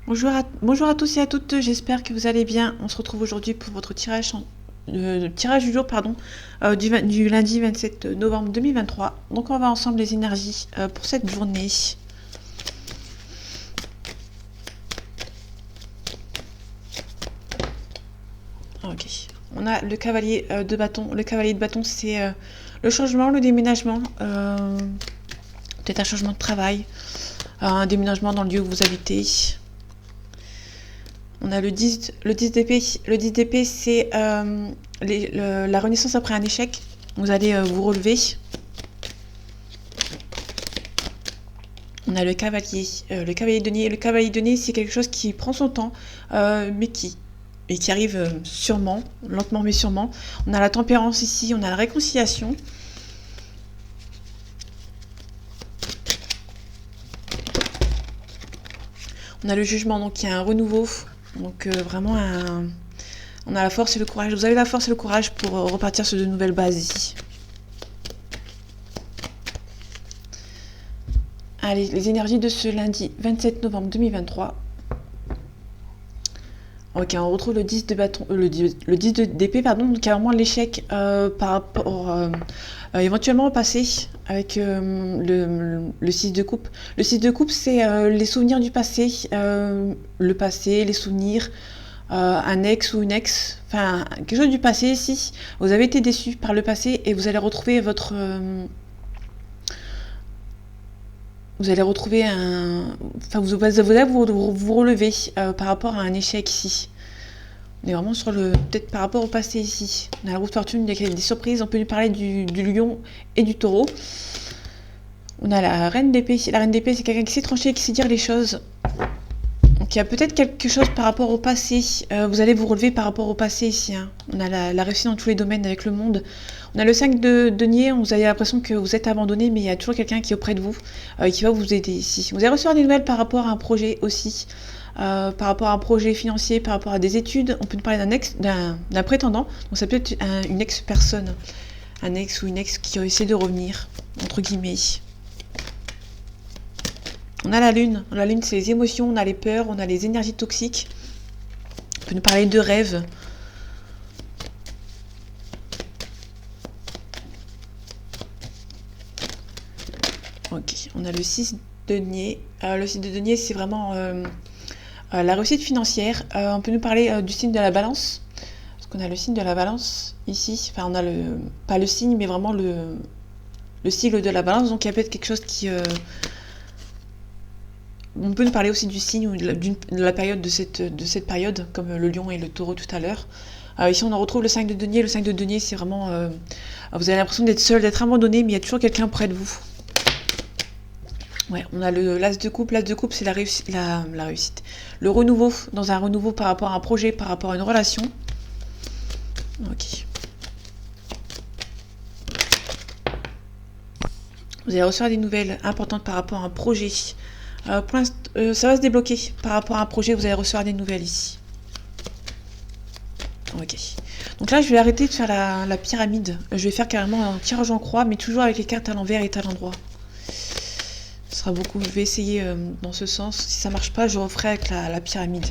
Bonjour à tous et à toutes, j'espère que vous allez bien. On se retrouve aujourd'hui pour votre tirage, tirage du jour du lundi 27 novembre 2023. Donc on va voir ensemble les énergies pour cette journée. Ok, on a le cavalier de bâton. Le cavalier de bâton, c'est le changement, le déménagement, peut-être un changement de travail, un déménagement dans le lieu où vous habitez. On a le 10 d'épée. Le 10 d'épée, c'est la renaissance après un échec. Vous allez vous relever. On a le cavalier de denier. Le cavalier de denier, c'est quelque chose qui prend son temps, mais qui arrive sûrement, lentement mais sûrement. On a la tempérance ici, on a la réconciliation. On a le jugement, donc il y a un renouveau. Donc vraiment on a la force et le courage. Vous avez la force et le courage pour repartir sur de nouvelles bases ici. Allez, les énergies de ce lundi 27 novembre 2023. Ok, on retrouve le 10 de bâton, le 10 d'épée, pardon, donc il y a vraiment l'échec par rapport éventuellement au passé avec le 6 de coupe. Le 6 de coupe, c'est les souvenirs du passé, le passé, les souvenirs, un ex ou une ex, enfin quelque chose du passé ici. Vous avez été déçu par le passé et vous allez retrouver votre... vous allez retrouver un... Enfin, vous allez vous relever par rapport à un échec ici. On est vraiment sur le... Peut-être par rapport au passé ici. On a la roue de fortune, il y a des surprises. On peut lui parler du lion et du taureau. On a la reine d'épée. La reine d'épée, c'est quelqu'un qui sait trancher, qui sait dire les choses. Donc il y a peut-être quelque chose par rapport au passé. Vous allez vous relever par rapport au passé ici. Hein. On a la réussite dans tous les domaines avec le monde. On a le 5 de denier, vous avez l'impression que vous êtes abandonné, mais il y a toujours quelqu'un qui est auprès de vous, qui va vous aider ici. Vous allez recevoir des nouvelles par rapport à un projet aussi, par rapport à un projet financier, par rapport à des études. On peut nous parler d'un prétendant, donc ça peut être une ex-personne, un ex ou une ex qui essaie de revenir, entre guillemets. On a la lune c'est les émotions, on a les peurs, on a les énergies toxiques. On peut nous parler de rêves. Ok, on a le 6 de denier. Le 6 de denier, c'est vraiment la réussite financière. On peut nous parler du signe de la balance. Parce qu'on a le signe de la balance ici. Enfin, on a pas le signe, mais vraiment le sigle de la balance. Donc, il y a peut-être quelque chose qui... On peut nous parler aussi du signe ou de la période de cette période, comme le lion et le taureau tout à l'heure. Ici, on en retrouve le 5 de denier. Le 5 de denier, c'est vraiment... vous avez l'impression d'être seul, d'être abandonné, mais il y a toujours quelqu'un près de vous. Ouais, on a l'as de coupe. L'as de coupe, c'est la réussite. Le renouveau, dans un renouveau par rapport à un projet, par rapport à une relation. Ok. Vous allez recevoir des nouvelles importantes par rapport à un projet. Pour l'instant, ça va se débloquer. Par rapport à un projet, vous allez recevoir des nouvelles ici. Ok. Donc là, je vais arrêter de faire la pyramide. Je vais faire carrément un tirage en croix, mais toujours avec les cartes à l'envers et à l'endroit. Ce sera beaucoup. Je vais essayer dans ce sens. Si ça marche pas, je referai avec la pyramide.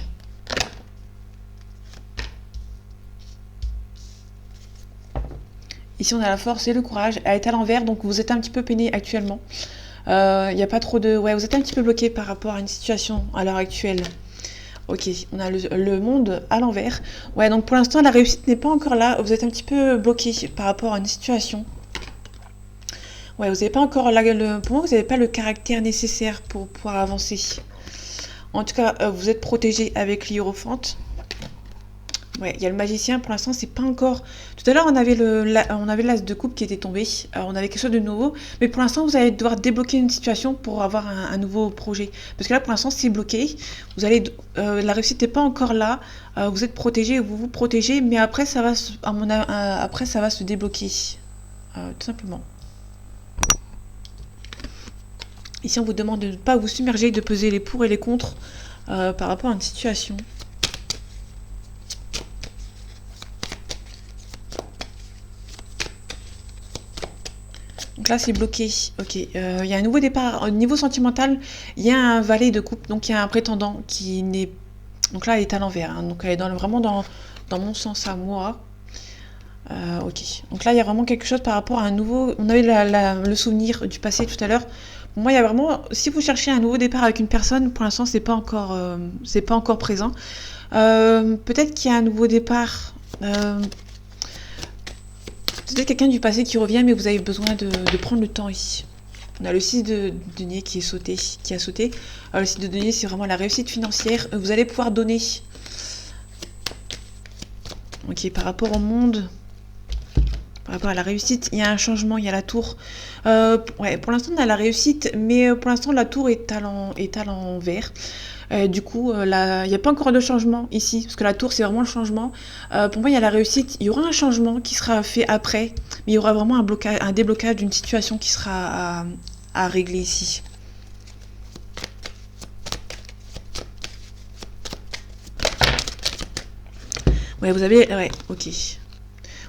Ici, on a la force et le courage. Elle est à l'envers, donc vous êtes un petit peu peiné actuellement. Il n'y a pas trop de... Ouais, vous êtes un petit peu bloqué par rapport à une situation à l'heure actuelle. Ok, on a le monde à l'envers. Ouais, donc pour l'instant, la réussite n'est pas encore là. Vous êtes un petit peu bloqué par rapport à une situation. Ouais, vous n'avez pas encore... pour moi, vous n'avez pas le caractère nécessaire pour pouvoir avancer. En tout cas, vous êtes protégé avec l'hiérophante. Ouais, il y a le magicien, pour l'instant, c'est pas encore... Tout à l'heure, on avait l'as de coupe qui était tombé. On avait quelque chose de nouveau. Mais pour l'instant, vous allez devoir débloquer une situation pour avoir un nouveau projet. Parce que là, pour l'instant, c'est bloqué. Vous allez... la réussite n'est pas encore là. Vous êtes protégé, vous vous protégez. Mais après, ça va se débloquer. Tout simplement. Ici, on vous demande de ne pas vous submerger, de peser les pour et les contre par rapport à une situation. Donc Donc là, c'est bloqué. Ok. Il y a un nouveau départ. Au niveau sentimental, il y a un valet de coupe. Donc il y a un prétendant qui n'est. Donc là, elle est à l'envers. Hein. Donc elle est vraiment dans mon sens à moi. Ok. Donc là, il y a vraiment quelque chose par rapport à un nouveau. On avait le souvenir du passé tout à l'heure. Pour moi, il y a vraiment. Si vous cherchez un nouveau départ avec une personne, pour l'instant, c'est pas encore présent. Peut-être qu'il y a un nouveau départ. Peut-être quelqu'un du passé qui revient, mais vous avez besoin de prendre le temps ici. On a le 6 de denier qui a sauté. Le 6 de denier, c'est vraiment la réussite financière. Vous allez pouvoir donner. Ok, par rapport au monde, par rapport à la réussite, il y a un changement, il y a la tour. Ouais, pour l'instant, on a la réussite, mais pour l'instant, la tour est à l'envers. Du coup, il n'y a pas encore de changement ici, parce que la tour, c'est vraiment le changement. Pour moi, il y a la réussite. Il y aura un changement qui sera fait après, mais il y aura vraiment un déblocage d'une situation qui sera à régler ici. Ouais, vous avez... Ouais, ok.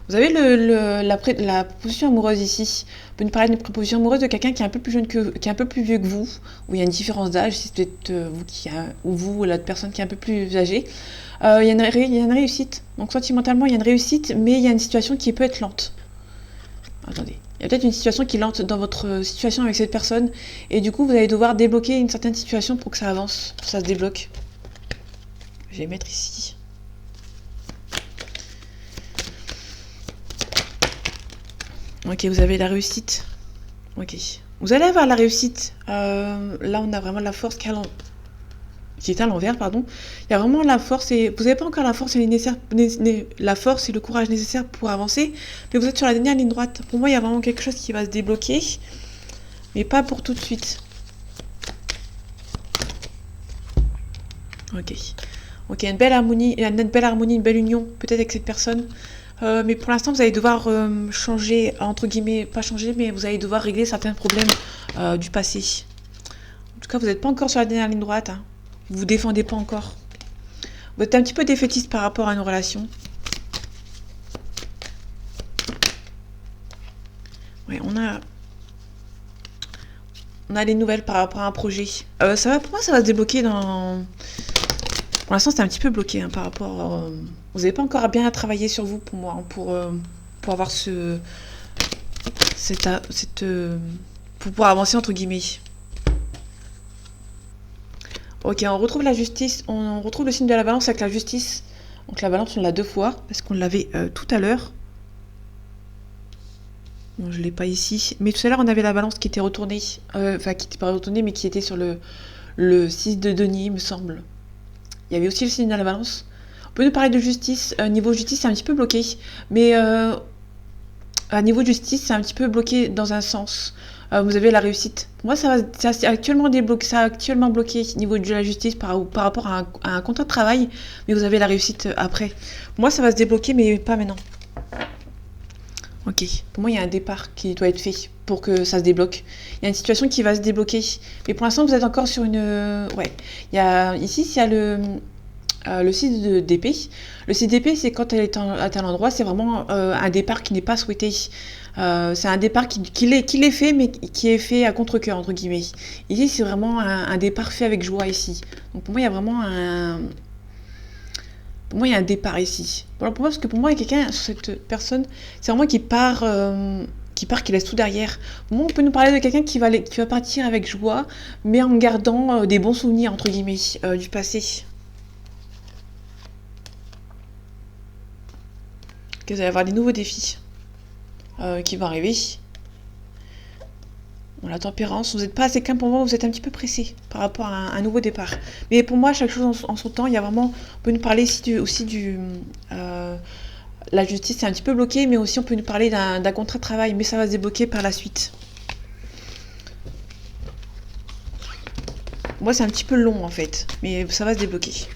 Vous avez la proposition amoureuse ici. On peut nous parler d'une proposition amoureuse de quelqu'un qui est un peu plus jeune qui est un peu plus vieux que vous, où il y a une différence d'âge, c'est peut-être vous ou l'autre personne qui est un peu plus âgée. Il y a une réussite. Donc sentimentalement, il y a une réussite, mais il y a une situation qui peut être lente. Attendez. Il y a peut-être une situation qui est lente dans votre situation avec cette personne, et du coup, vous allez devoir débloquer une certaine situation pour que ça avance, pour que ça se débloque. Je vais mettre ici. Ok, vous avez la réussite. Ok. Vous allez avoir la réussite. Là, on a vraiment la force qui est à l'envers, pardon. Il y a vraiment la force et vous n'avez pas encore la force et le courage nécessaires pour avancer, mais vous êtes sur la dernière ligne droite. Pour moi, il y a vraiment quelque chose qui va se débloquer, mais pas pour tout de suite. Ok. Ok, une belle harmonie, une belle union, peut-être avec cette personne. Mais pour l'instant, vous allez devoir changer, entre guillemets, pas changer, mais vous allez devoir régler certains problèmes du passé. En tout cas, vous n'êtes pas encore sur la dernière ligne droite. Hein. Vous ne vous défendez pas encore. Vous êtes un petit peu défaitiste par rapport à une relation. Ouais, on a des nouvelles par rapport à un projet. Pour moi, ça va se débloquer dans... Pour l'instant, c'est un petit peu bloqué hein, par rapport... Vous n'avez pas encore bien travaillé sur vous pour moi, hein, pour avoir pour pouvoir avancer entre guillemets. Ok, on retrouve la justice, on retrouve le signe de la balance avec la justice. Donc la balance, on l'a 2 fois, parce qu'on l'avait tout à l'heure. Bon, je ne l'ai pas ici. Mais tout à l'heure, on avait la balance qui était retournée. Enfin, qui n'était pas retournée, mais qui était sur le 6 de denier, il me semble. Il y avait aussi le signe de la balance. On peut nous parler de justice. Niveau justice, c'est un petit peu bloqué. Mais à niveau justice, c'est un petit peu bloqué dans un sens. Vous avez la réussite. Pour moi, c'est actuellement débloqué, ça a actuellement bloqué au niveau de la justice par rapport à un contrat de travail, mais vous avez la réussite après. Pour moi, ça va se débloquer, mais pas maintenant. Ok. Pour moi, il y a un départ qui doit être fait pour que ça se débloque. Il y a une situation qui va se débloquer. Mais pour l'instant, vous êtes encore sur une... Ouais. Ici, il y a le 6 d'épée. Le 6 d'épée, c'est quand elle est à tel endroit, c'est vraiment un départ qui n'est pas souhaité. C'est un départ qui l'est fait, mais qui est fait à contre-cœur, entre guillemets. Ici, c'est vraiment un départ fait avec joie, ici. Donc pour moi, il y a vraiment un... Pour moi, il y a un départ ici. Pour moi, parce que pour moi, il y a quelqu'un sur cette personne, c'est vraiment qui part, qui laisse tout derrière. Pour moi, on peut nous parler de quelqu'un qui va partir avec joie, mais en gardant des bons souvenirs, entre guillemets, du passé. Que vous allez avoir des nouveaux défis qui vont arriver. Bon, la tempérance, vous n'êtes pas assez calme pour moi, vous êtes un petit peu pressé par rapport à un nouveau départ. Mais pour moi, chaque chose en son temps, il y a vraiment... On peut nous parler aussi du... la justice, c'est un petit peu bloqué, mais aussi on peut nous parler d'un contrat de travail, mais ça va se débloquer par la suite. Moi, c'est un petit peu long en fait, mais ça va se débloquer.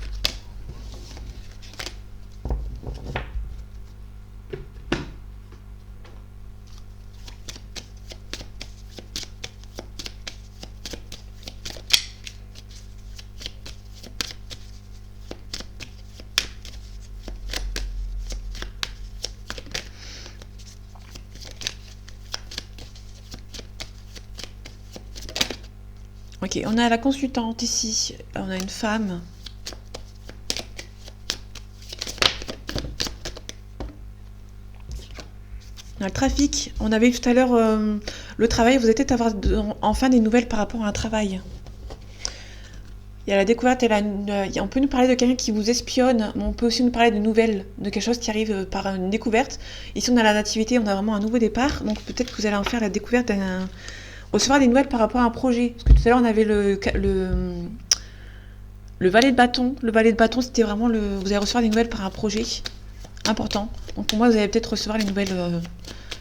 Ok, on a la consultante ici. On a une femme. On a le trafic. On avait vu tout à l'heure le travail. Vous allez peut-être avoir enfin des nouvelles par rapport à un travail. Il y a la découverte, on peut nous parler de quelqu'un qui vous espionne, mais on peut aussi nous parler de nouvelles, de quelque chose qui arrive par une découverte. Ici, on a la nativité, on a vraiment un nouveau départ, donc peut-être que vous allez en faire la découverte, recevoir des nouvelles par rapport à un projet. Parce que tout à l'heure, on avait le valet de bâton. Le valet de bâton, c'était vraiment vous allez recevoir des nouvelles par un projet important. Donc pour moi, vous allez peut-être recevoir les nouvelles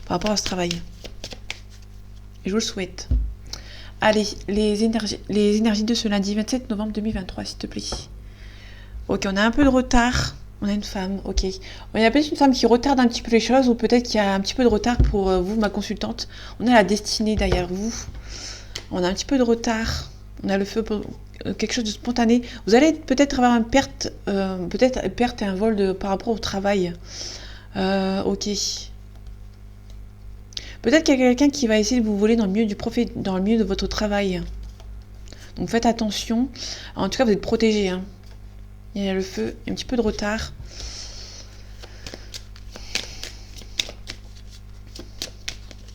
par rapport à ce travail. Et je vous le souhaite. Allez, les énergies de ce lundi 27 novembre 2023, s'il te plaît. Ok, on a un peu de retard. On a une femme, ok. Il y a peut-être une femme qui retarde un petit peu les choses, ou peut-être qu'il y a un petit peu de retard pour vous, ma consultante. On a la destinée derrière vous. On a un petit peu de retard. On a le feu pour quelque chose de spontané. Vous allez peut-être avoir une perte, et un vol par rapport au travail. Ok. Peut-être qu'il y a quelqu'un qui va essayer de vous voler dans le milieu dans le milieu de votre travail. Donc faites attention. En tout cas, vous êtes protégés. Hein. Il y a le feu, un petit peu de retard.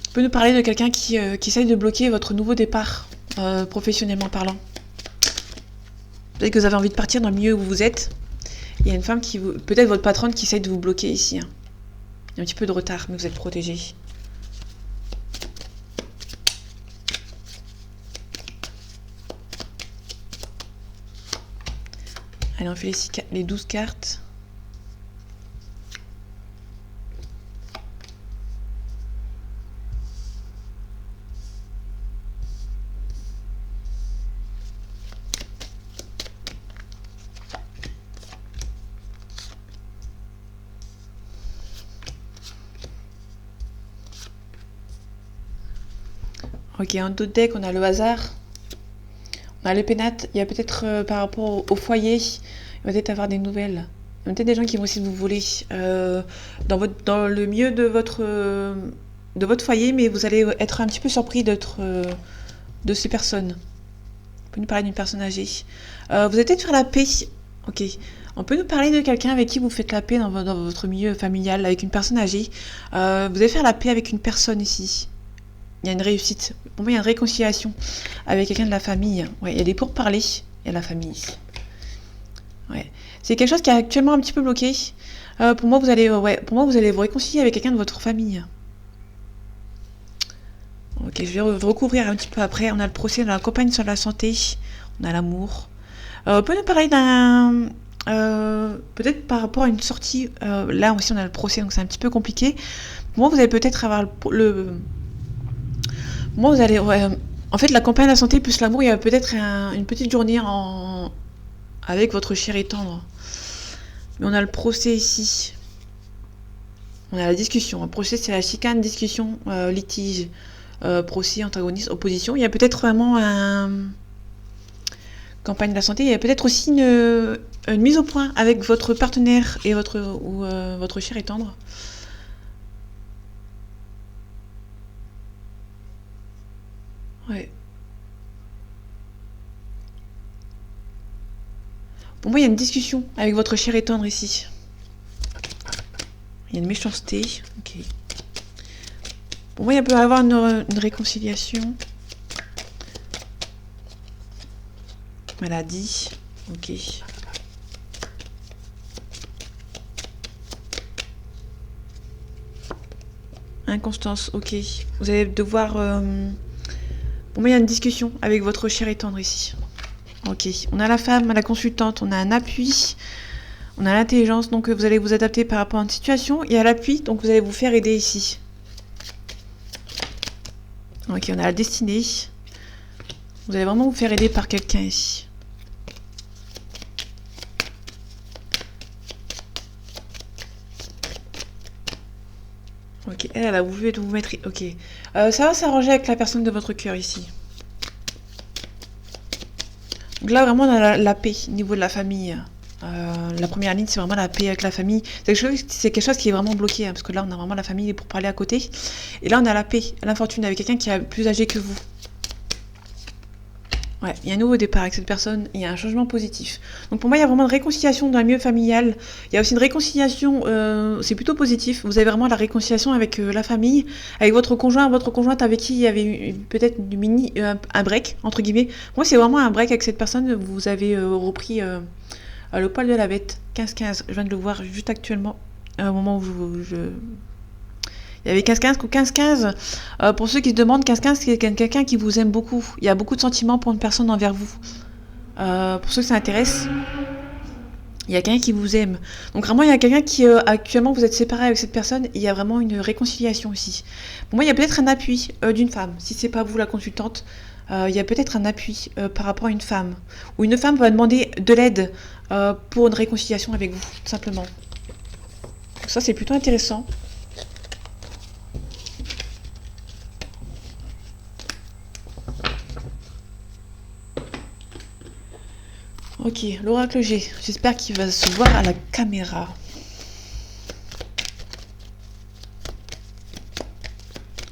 On peut nous parler de quelqu'un qui essaye de bloquer votre nouveau départ, professionnellement parlant. Peut-être que vous avez envie de partir dans le milieu où vous êtes. Il y a une femme peut-être votre patronne qui essaye de vous bloquer ici. Hein. Il y a un petit peu de retard, mais vous êtes protégés. Allez, on fait les 12 cartes. Ok, en d'autres decks, on a le hasard. On a le pénate. Il y a peut-être par rapport au foyer, il va peut-être avoir des nouvelles. Il y a peut-être des gens qui vont essayer de vous voler dans le milieu de votre foyer, mais vous allez être un petit peu surpris de ces personnes. On peut nous parler d'une personne âgée. Vous allez peut-être faire la paix. Ok. On peut nous parler de quelqu'un avec qui vous faites la paix dans votre milieu familial, avec une personne âgée. Vous allez faire la paix avec une personne ici. Il y a une réussite. Pour moi, il y a une réconciliation avec quelqu'un de la famille. Ouais, il y a des pourparlers. Il y a la famille ici. Ouais. C'est quelque chose qui est actuellement un petit peu bloqué. Pour moi, vous allez vous réconcilier avec quelqu'un de votre famille. Ok, je vais recouvrir un petit peu après. On a le procès, on a la campagne sur la santé. On a l'amour. On peut nous parler d'un... peut-être par rapport à une sortie. Là aussi, on a le procès, donc c'est un petit peu compliqué. Pour moi, vous allez peut-être avoir moi, vous allez... Ouais, en fait, la campagne de la santé plus l'amour, il y a peut-être une petite journée avec votre chéri tendre. Mais on a le procès ici. On a la discussion. Un procès, c'est la chicane, discussion, litige, procès, antagoniste, opposition. Il y a peut-être vraiment campagne de la santé. Il y a peut-être aussi une mise au point avec votre partenaire et votre chéri tendre. Ouais. Pour moi, il y a une discussion avec votre chéri tendre ici. Il y a une méchanceté. Ok. Pour moi, il peut y avoir une réconciliation. Maladie. Ok. Inconstance. Ok. Vous allez devoir... Pour moi, il y a une discussion avec votre chéri tendre ici. Ok. On a la femme, la consultante. On a un appui. On a l'intelligence. Donc, vous allez vous adapter par rapport à une situation. Il y a l'appui. Donc, vous allez vous faire aider ici. Ok. On a la destinée. Vous allez vraiment vous faire aider par quelqu'un ici. Ok, elle a voulu vous mettre... Ok. Ça va s'arranger avec la personne de votre cœur ici. Donc là, vraiment, on a la paix au niveau de la famille. La première ligne, c'est vraiment la paix avec la famille. C'est quelque chose qui est vraiment bloqué, hein, parce que là, on a vraiment la famille pour parler à côté. Et là, on a la paix, l'infortune avec quelqu'un qui est plus âgé que vous. Ouais, il y a un nouveau départ avec cette personne, il y a un changement positif. Donc pour moi, il y a vraiment une réconciliation dans le milieu familial. Il y a aussi une réconciliation, c'est plutôt positif. Vous avez vraiment la réconciliation avec la famille, avec votre conjoint, votre conjointe avec qui il y avait peut-être du mini, un break, entre guillemets. Moi, c'est vraiment un break avec cette personne. Vous avez repris le poil de la bête, 15-15. Je viens de le voir juste actuellement, au moment où il y avait 15-15 ou 15-15. Pour ceux qui se demandent, 15-15, c'est quelqu'un qui vous aime beaucoup. Il y a beaucoup de sentiments pour une personne envers vous. Pour ceux que ça intéresse, il y a quelqu'un qui vous aime. Donc vraiment, il y a quelqu'un qui, actuellement, vous êtes séparé avec cette personne. Il y a vraiment une réconciliation aussi. Pour moi, il y a peut-être un appui d'une femme. Si c'est pas vous la consultante, il y a peut-être un appui par rapport à une femme. Ou une femme va demander de l'aide pour une réconciliation avec vous, tout simplement. Donc ça, c'est plutôt intéressant. Ok, l'oracle G. J'espère qu'il va se voir à la caméra.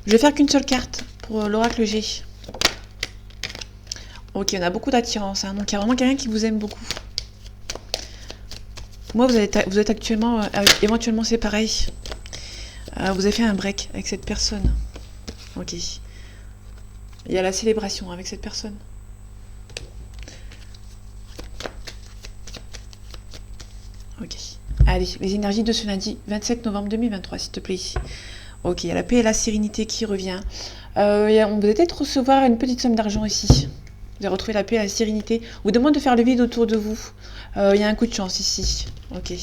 Je vais faire qu'une seule carte pour l'oracle G. Ok, on a beaucoup d'attirance, hein, donc il y a vraiment quelqu'un qui vous aime beaucoup. Moi, vous êtes actuellement éventuellement séparés. Vous avez fait un break avec cette personne. Ok. Il y a la célébration avec cette personne. Ok. Allez, les énergies de ce lundi 27 novembre 2023, s'il te plaît. Ok, il y a la paix et la sérénité qui revient. On va peut-être recevoir une petite somme d'argent ici. Vous avez retrouvé la paix et la sérénité. On vous demande de faire le vide autour de vous. Il y a un coup de chance ici. Ok.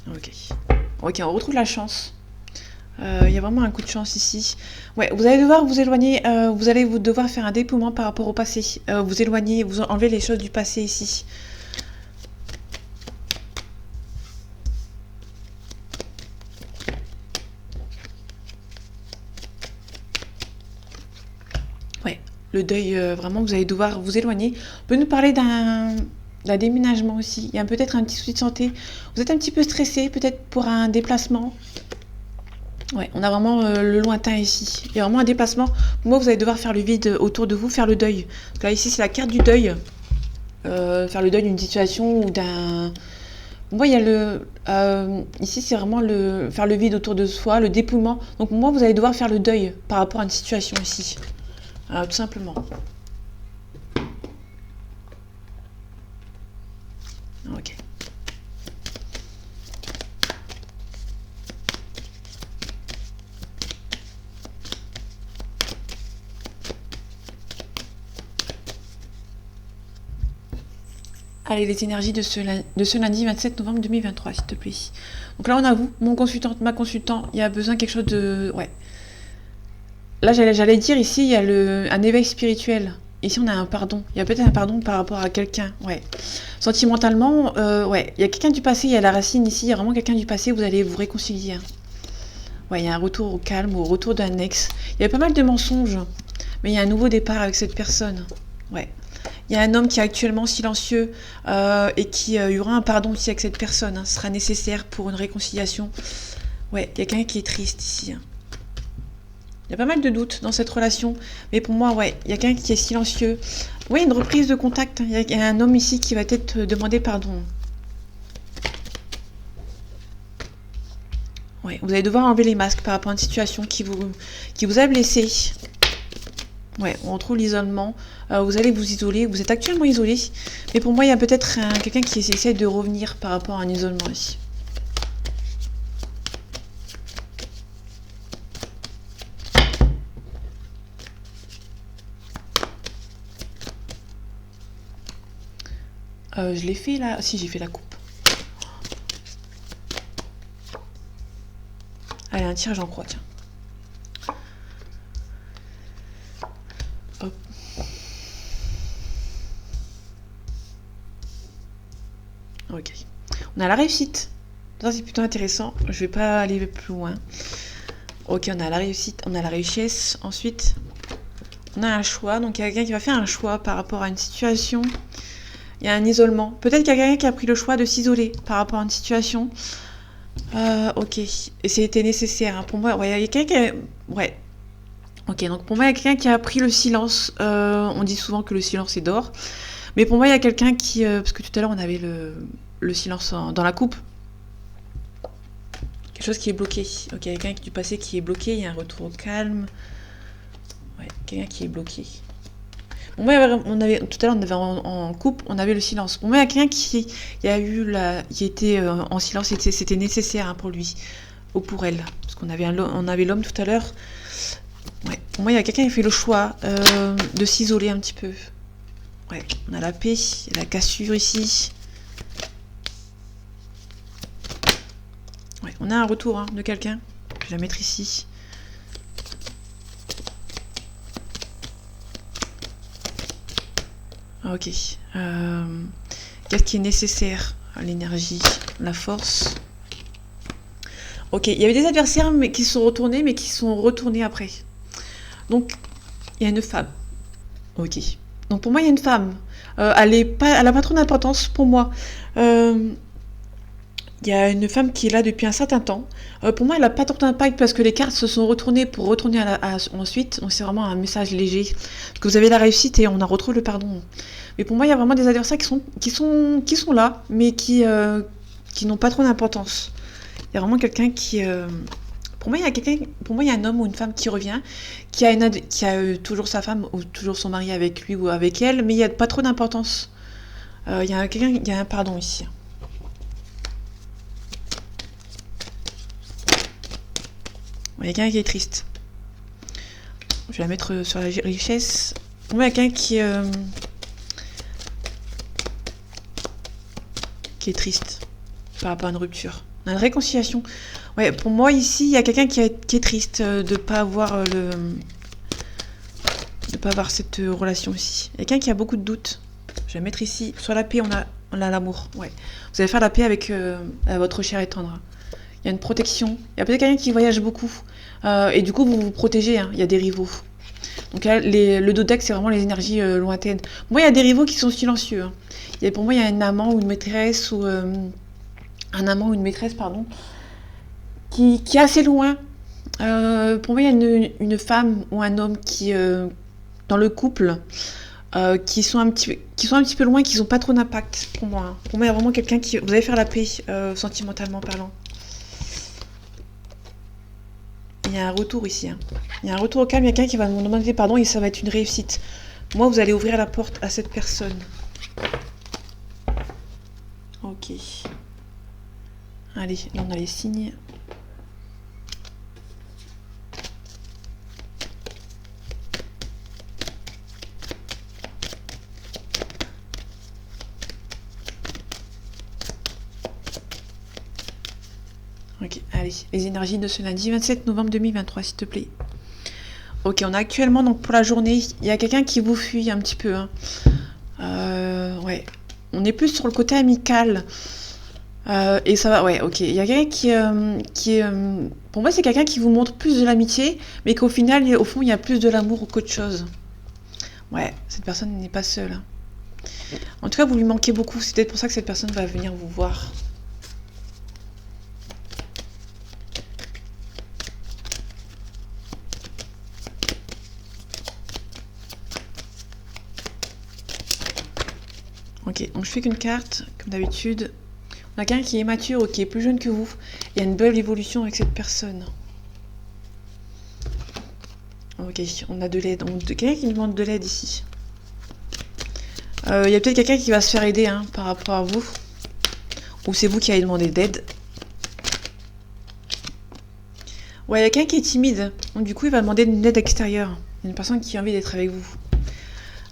Ok. Ok, on retrouve la chance. Il y a vraiment un coup de chance ici. Ouais, vous allez devoir vous éloigner, vous allez devoir faire un dépouillement par rapport au passé. Vous éloigner, vous enlevez les choses du passé ici. Ouais, le deuil, vraiment, vous allez devoir vous éloigner. On peut nous parler d'un déménagement aussi. Il y a peut-être un petit souci de santé. Vous êtes un petit peu stressé, peut-être pour un déplacement. Ouais, on a vraiment le lointain ici. Il y a vraiment un déplacement. Pour moi, vous allez devoir faire le vide autour de vous, faire le deuil. Donc là, ici, c'est la carte du deuil. Faire le deuil d'une situation ou d'un... Moi, il y a le... ici, c'est vraiment faire le vide autour de soi, le dépouillement. Donc moi, vous allez devoir faire le deuil par rapport à une situation ici. Tout simplement. Ok. Allez, les énergies de ce lundi 27 novembre 2023, s'il te plaît. Donc là, on a vous, mon consultant, ma consultant. Il y a besoin de quelque chose de... Ouais. Là, j'allais dire, ici, il y a un éveil spirituel. Ici, on a un pardon. Il y a peut-être un pardon par rapport à quelqu'un. Ouais. Sentimentalement, ouais. Il y a quelqu'un du passé, il y a la racine ici. Il y a vraiment quelqu'un du passé, vous allez vous réconcilier. Ouais, il y a un retour au calme, au retour d'un ex. Il y a pas mal de mensonges. Mais il y a un nouveau départ avec cette personne. Ouais. Il y a un homme qui est actuellement silencieux et qui y aura un pardon aussi avec cette personne. Hein. Ce sera nécessaire pour une réconciliation. Ouais, il y a quelqu'un qui est triste ici. Hein. Il y a pas mal de doutes dans cette relation. Mais pour moi, ouais, il y a quelqu'un qui est silencieux. Oui, une reprise de contact. Il y a un homme ici qui va peut-être demander pardon. Ouais, vous allez devoir enlever les masques par rapport à une situation qui vous a blessé. Ouais, on retrouve l'isolement. Vous allez vous isoler. Vous êtes actuellement isolé. Mais pour moi, il y a peut-être quelqu'un qui essaie de revenir par rapport à un isolement ici. Je l'ai fait là. Si, j'ai fait la coupe. Allez, un tirage en croix, tiens. Hop. Ok. On a la réussite. Ça, c'est plutôt intéressant. Je vais pas aller plus loin. Ok, on a la réussite. On a la richesse. Ensuite, on a un choix. Donc, il y a quelqu'un qui va faire un choix par rapport à une situation. Il y a un isolement. Peut-être qu'il y a quelqu'un qui a pris le choix de s'isoler par rapport à une situation. Ok. Et c'était nécessaire, hein. Pour moi, ouais, il y a quelqu'un qui ouais. Ok, donc pour moi, il y a quelqu'un qui a appris le silence. On dit souvent que le silence est d'or. Mais pour moi, il y a quelqu'un qui... parce que tout à l'heure, on avait le silence dans la coupe. Quelque chose qui est bloqué. Ok, il y a quelqu'un du passé qui est bloqué. Il y a un retour au calme. Ouais, quelqu'un qui est bloqué. Bon, moi, tout à l'heure, on avait en couple, on avait le silence. Pour moi, il y a quelqu'un qui était en silence. C'était nécessaire, hein, pour lui. Ou pour elle. Parce on avait l'homme tout à l'heure. Ouais. Pour moi, il y a quelqu'un qui fait le choix de s'isoler un petit peu. Ouais, on a la paix, la cassure ici. Ouais, on a un retour, hein, de quelqu'un. Je vais la mettre ici. Ok. Qu'est-ce qui est nécessaire? L'énergie, la force. Ok, il y avait des adversaires mais qui sont retournés, mais qui sont retournés après. Donc, il y a une femme. Ok. Donc pour moi, il y a une femme. Elle a pas trop d'importance pour moi. Euh, Il y a une femme qui est là depuis un certain temps. Pour moi, elle n'a pas tant d'impact parce que les cartes se sont retournées pour retourner ensuite. Donc c'est vraiment un message léger. Parce que vous avez la réussite et on a retrouvé le pardon. Mais pour moi, il y a vraiment des adversaires qui sont là, mais qui n'ont pas trop d'importance. Il y a vraiment quelqu'un qui... pour moi, il y a un homme ou une femme qui revient, qui a toujours sa femme ou toujours son mari avec lui ou avec elle, mais il n'y a pas trop d'importance. Il y a un pardon ici. Il y a quelqu'un qui est triste. Je vais la mettre sur la richesse. Pour moi, il y a quelqu'un qui est triste par rapport à une rupture. On a une réconciliation. Ouais, pour moi, ici, il y a quelqu'un qui est triste de pas avoir de pas avoir cette relation ici. Il y a quelqu'un qui a beaucoup de doutes. Je vais la mettre ici. Sur la paix, on a l'amour. Ouais. Vous allez faire la paix avec votre chair et tendre. Il y a une protection. Il y a peut-être quelqu'un qui voyage beaucoup. Et du coup, vous vous protégez, hein. Il y a des rivaux. Donc là, le dodex, c'est vraiment les énergies lointaines. Moi, il y a des rivaux qui sont silencieux, hein. Pour moi, il y a un amant ou une maîtresse, ou un amant ou une maîtresse, pardon, qui est assez loin. Pour moi, il y a une femme ou un homme qui, dans le couple, qui sont un petit peu loin, qui n'ont pas trop d'impact pour moi, hein. Pour moi, il y a vraiment quelqu'un qui... Vous allez faire la paix, sentimentalement parlant. Il y a un retour ici, hein. Il y a un retour au calme, il y a quelqu'un qui va me demander pardon et ça va être une réussite. Moi, vous allez ouvrir la porte à cette personne. Ok. Allez, là on a les signes. Ok, allez, les énergies de ce lundi 27 novembre 2023, s'il te plaît. Ok, on a actuellement, donc pour la journée, il y a quelqu'un qui vous fuit un petit peu, hein. Ouais, on est plus sur le côté amical. Et ça va, ouais, ok. Il y a quelqu'un qui est... pour moi, c'est quelqu'un qui vous montre plus de l'amitié, mais qu'au final, au fond, il y a plus de l'amour qu'autre chose. Ouais, cette personne n'est pas seule, hein. En tout cas, vous lui manquez beaucoup. C'est peut-être pour ça que cette personne va venir vous voir. Ok, donc je fais qu'une carte, comme d'habitude. On a quelqu'un qui est mature ou qui est plus jeune que vous. Il y a une belle évolution avec cette personne. Ok, on a de l'aide. Quelqu'un qui demande de l'aide ici. Il y a peut-être quelqu'un qui va se faire aider, hein, par rapport à vous. Ou c'est vous qui allez demander d'aide. Ouais, il y a quelqu'un qui est timide. Donc du coup, il va demander une aide extérieure. Il y a une personne qui a envie d'être avec vous.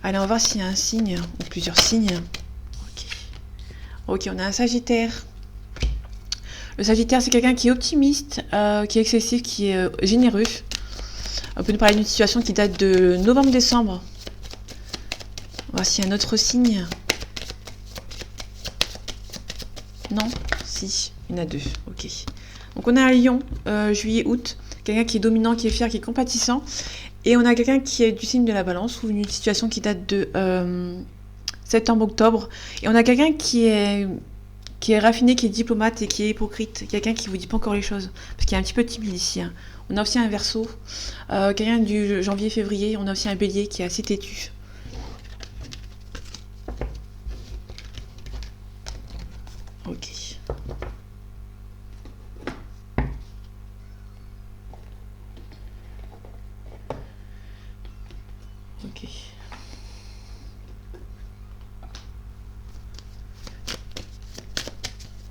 Allez, on va voir s'il y a un signe, ou plusieurs signes. Ok, on a un Sagittaire. Le Sagittaire, c'est quelqu'un qui est optimiste, qui est excessif, qui est généreux. On peut nous parler d'une situation qui date de novembre-décembre. On va voir s'il y a un autre signe. Non? Si, il y en a deux. Ok. Donc on a un Lion, juillet-août. Quelqu'un qui est dominant, qui est fier, qui est compatissant. Et on a quelqu'un qui est du signe de la Balance, ou une situation qui date de septembre-octobre. Et on a quelqu'un qui est qui est raffiné, qui est diplomate et qui est hypocrite. Quelqu'un qui vous dit pas encore les choses. Parce qu'il y a un petit peu timide ici. Hein. On a aussi un Verseau. Quelqu'un du janvier-février. On a aussi un Bélier qui est assez têtu. Ok. Ok.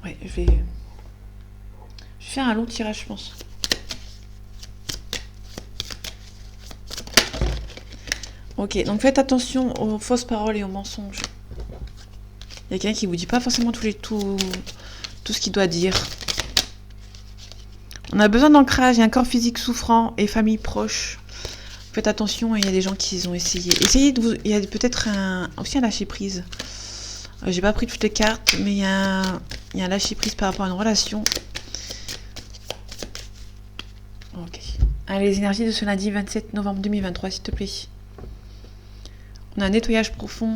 Ouais, je vais faire un long tirage, je pense. Ok, donc faites attention aux fausses paroles et aux mensonges. Il y a quelqu'un qui vous dit pas forcément tout ce qu'il doit dire. On a besoin d'ancrage, il y a un corps physique souffrant et famille proche. Faites attention, il y a des gens qui ont essayé. Essayez de vous... Il y a peut-être aussi un lâcher-prise. J'ai pas pris toutes les cartes, mais il y a un lâcher-prise par rapport à une relation. Ok. Allez, les énergies de ce lundi 27 novembre 2023, s'il te plaît. On a un nettoyage profond.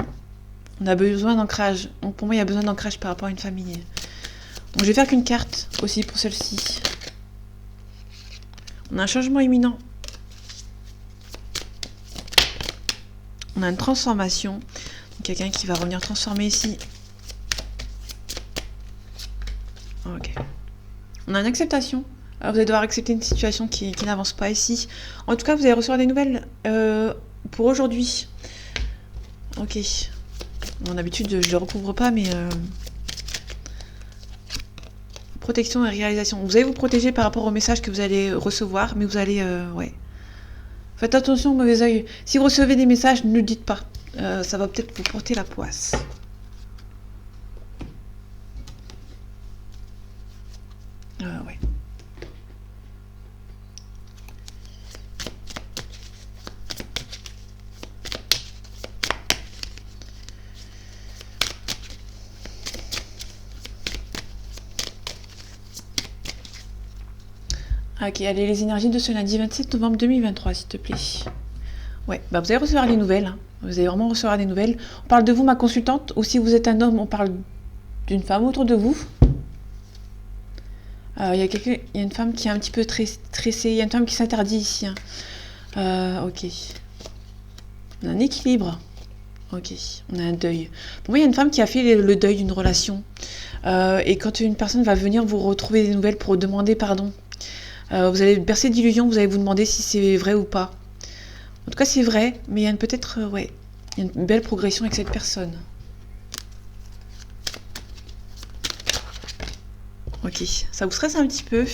On a besoin d'ancrage. Donc pour moi, il y a besoin d'ancrage par rapport à une famille. Donc je vais faire qu'une carte aussi pour celle-ci. On a un changement imminent. On a une transformation. Quelqu'un qui va revenir transformer ici. Ok. On a une acceptation. Alors vous allez devoir accepter une situation qui n'avance pas ici. En tout cas, vous allez recevoir des nouvelles pour aujourd'hui. Ok. Bon, d'habitude, je ne le recouvre pas, mais... Protection et réalisation. Vous allez vous protéger par rapport aux messages que vous allez recevoir, mais vous allez... ouais. Faites attention au mauvais oeil. Si vous recevez des messages, ne le dites pas. Ça va peut-être vous porter la poisse. Ouais. Ok, allez, les énergies de ce lundi 27 novembre 2023, s'il te plaît. Ouais, bah vous allez recevoir des nouvelles. Hein. Vous allez vraiment recevoir des nouvelles. On parle de vous, ma consultante, ou si vous êtes un homme, on parle d'une femme autour de vous. Il y a une femme qui est un petit peu stressée. Il y a une femme qui s'interdit ici. Hein. Ok. On a un équilibre. Ok. On a un deuil. Pour moi, il y a une femme qui a fait le deuil d'une relation. Et quand une personne va venir vous retrouver des nouvelles pour demander pardon, vous allez bercer d'illusions, vous allez vous demander si c'est vrai ou pas. En tout cas, c'est vrai, mais il y a peut-être, ouais, il y a une belle progression avec cette personne. Ok, ça vous stresse un petit peu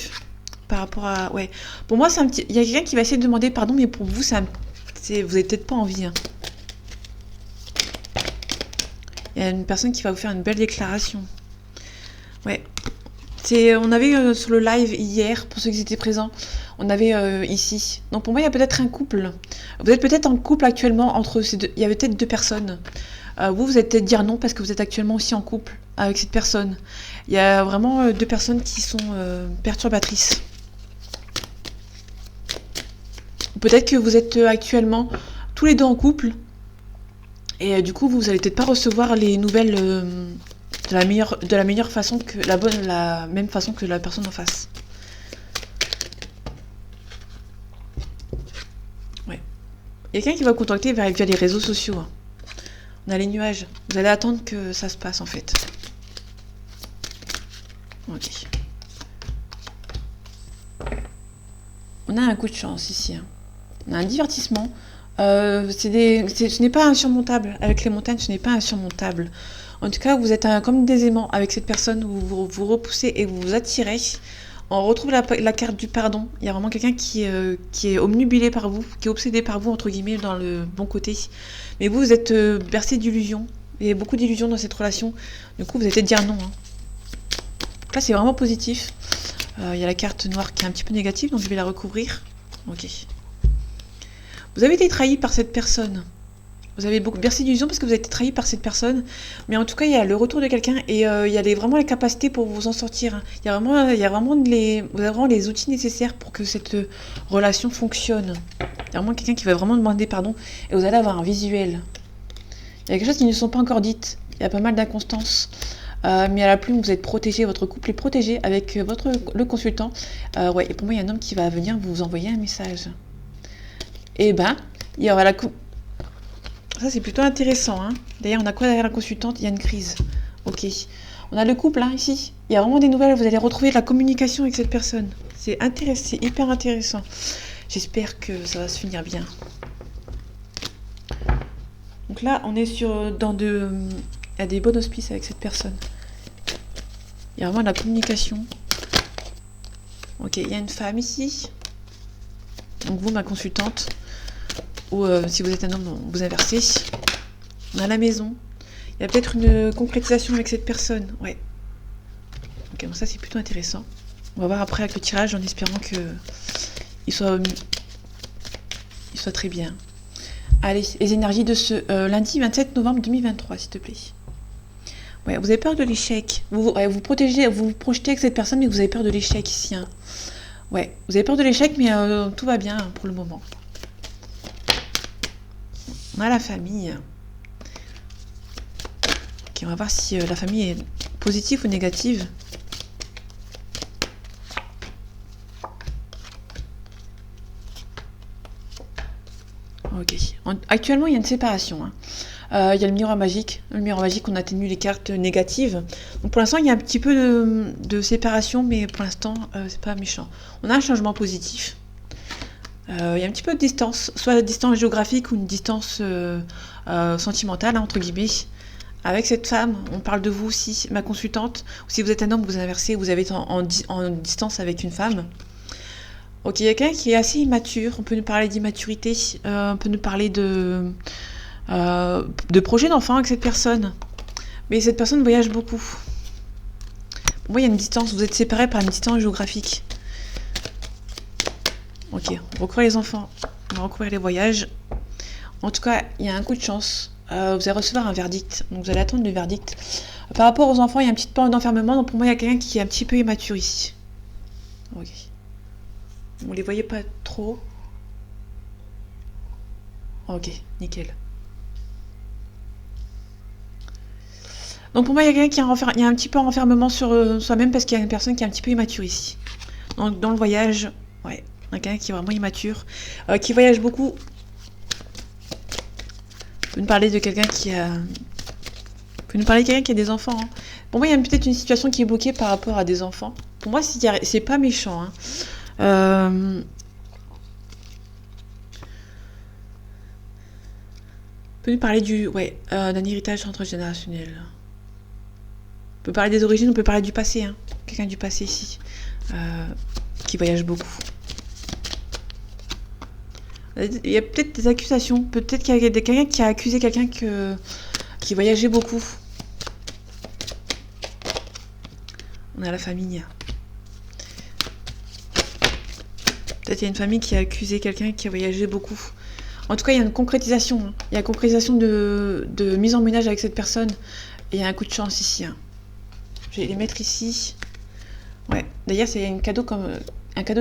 par rapport à, ouais. Pour moi, c'est un petit, il y a quelqu'un qui va essayer de demander pardon, mais pour vous, vous avez peut-être pas envie. Hein. Il y a une personne qui va vous faire une belle déclaration. Ouais. On avait sur le live hier, pour ceux qui étaient présents, on avait ici. Donc pour moi, il y a peut-être un couple. Vous êtes peut-être en couple actuellement entre ces deux. Il y avait peut-être deux personnes. Vous allez peut-être dire non parce que vous êtes actuellement aussi en couple avec cette personne. Il y a vraiment deux personnes qui sont perturbatrices. Peut-être que vous êtes actuellement tous les deux en couple. Et du coup, vous allez peut-être pas recevoir les nouvelles... de la meilleure façon que la même façon que la personne en face. Ouais. Il y a quelqu'un qui va vous contacter via les réseaux sociaux. Hein. On a les nuages. Vous allez attendre que ça se passe en fait. Ok. On a un coup de chance ici. Hein. On a un divertissement. Ce n'est pas insurmontable. Avec les montagnes, ce n'est pas insurmontable. En tout cas, vous êtes comme des aimants avec cette personne où vous repoussez et vous vous attirez. On retrouve la carte du pardon. Il y a vraiment quelqu'un qui est omnubilé par vous, qui est obsédé par vous, entre guillemets, dans le bon côté. Mais vous êtes bercé d'illusions. Il y a beaucoup d'illusions dans cette relation. Du coup, vous allez peut-être dire non. Hein. Là, c'est vraiment positif. Il y a la carte noire qui est un petit peu négative, donc je vais la recouvrir. Ok. Vous avez été trahi par cette personne. Vous avez beaucoup bercé d'illusions parce que vous avez été trahi par cette personne. Mais en tout cas, il y a le retour de quelqu'un et il y a vraiment les capacités pour vous en sortir. Il y a vraiment, vous avez vraiment les outils nécessaires pour que cette relation fonctionne. Il y a vraiment quelqu'un qui va vraiment demander pardon et vous allez avoir un visuel. Il y a quelque chose qui ne sont pas encore dites. Il y a pas mal d'inconstances. Mais à la plume, vous êtes protégé, votre couple est protégé avec le consultant. Ouais, et pour moi, il y a un homme qui va venir vous envoyer un message. Et ben, il y aura ça, c'est plutôt intéressant. Hein. D'ailleurs, on a quoi derrière la consultante? Il y a une crise. Ok. On a le couple, hein, ici. Il y a vraiment des nouvelles. Vous allez retrouver de la communication avec cette personne. C'est intéressant, c'est hyper intéressant. J'espère que ça va se finir bien. Donc là, on est il y a des bons auspices avec cette personne. Il y a vraiment de la communication. Ok, il y a une femme ici. Donc vous, ma consultante. Ou si vous êtes un homme, vous inversez. On a la maison. Il y a peut-être une concrétisation avec cette personne. Ouais. Ok, donc ça c'est plutôt intéressant. On va voir après avec le tirage en espérant que il soit très bien. Allez, les énergies de ce lundi 27 novembre 2023, s'il te plaît. Ouais, vous avez peur de l'échec. Vous protégez, vous projetez avec cette personne, mais vous avez peur de l'échec ici. Hein. Ouais, vous avez peur de l'échec, mais tout va bien pour le moment. On a la famille. Ok, on va voir si la famille est positive ou négative. Ok. Actuellement, il y a une séparation. Hein. Il y a le miroir magique. Le miroir magique, on atténue les cartes négatives. Donc pour l'instant, il y a un petit peu de séparation, mais pour l'instant, c'est pas méchant. On a un changement positif. Il y a un petit peu de distance, soit la distance géographique ou une distance sentimentale, hein, entre guillemets. Avec cette femme, on parle de vous aussi, ma consultante. Ou si vous êtes un homme, vous inversez, vous avez en distance avec une femme. Ok, il y a quelqu'un qui est assez immature. On peut nous parler d'immaturité. On peut nous parler de projet d'enfant avec cette personne. Mais cette personne voyage beaucoup. Pour moi, il y a une distance. Vous êtes séparés par une distance géographique. Ok, on va recouvrir les enfants. On va recouvrir les voyages. En tout cas, il y a un coup de chance. Vous allez recevoir un verdict. Donc, vous allez attendre le verdict. Par rapport aux enfants, il y a un petit peu d'enfermement. Donc, pour moi, il y a quelqu'un qui est un petit peu immature ici. Ok. Vous les voyez pas trop. Ok, nickel. Donc pour moi, il y a quelqu'un qui a un petit peu en renfermement sur soi-même parce qu'il y a une personne qui est un petit peu immature ici. Donc dans le voyage, ouais, il y a quelqu'un qui est vraiment immature, qui voyage beaucoup. On peut nous parler de quelqu'un qui a... des enfants. Hein. Pour moi, il y a peut-être une situation qui est bloquée par rapport à des enfants. Pour moi, c'est pas méchant. Hein. On peut nous parler d'un héritage transgénérationnel. On peut parler des origines, on peut parler du passé. Hein. Quelqu'un du passé ici, qui voyage beaucoup. Il y a peut-être des accusations. Peut-être qu'il y a quelqu'un qui a accusé quelqu'un qui voyageait beaucoup. On a la famille. Peut-être qu'il y a une famille qui a accusé quelqu'un qui a voyagé beaucoup. En tout cas, il y a une concrétisation. Hein. Il y a une concrétisation de mise en ménage avec cette personne. Et il y a un coup de chance ici. Hein. Je vais les mettre ici. Ouais. D'ailleurs, c'est un cadeau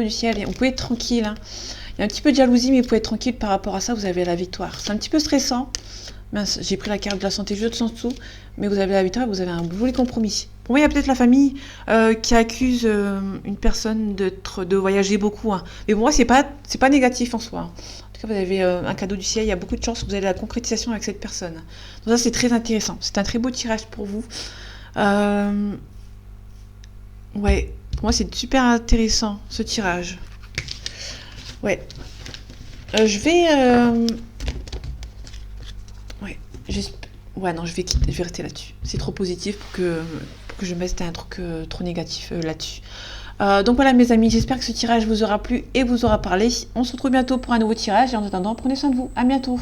du ciel. Et on peut être tranquille. Hein. Il y a un petit peu de jalousie, mais vous pouvez être tranquille par rapport à ça. Vous avez la victoire. C'est un petit peu stressant. Mince, j'ai pris la carte de la santé juste en dessous. Mais vous avez la victoire, vous avez un joli compromis. Pour moi, il y a peut-être la famille qui accuse une personne de voyager beaucoup. Hein. Mais pour moi, c'est pas négatif en soi. Hein. En tout cas, vous avez un cadeau du ciel. Il y a beaucoup de chance que vous avez la concrétisation avec cette personne. Donc ça, c'est très intéressant. C'est un très beau tirage pour vous. Ouais, pour moi, c'est super intéressant, ce tirage. Ouais. Je vais... Ouais, non, je vais rester là-dessus. C'est trop positif pour que je mette un truc trop négatif là-dessus. Donc voilà, mes amis, j'espère que ce tirage vous aura plu et vous aura parlé. On se retrouve bientôt pour un nouveau tirage et en attendant, prenez soin de vous. À bientôt.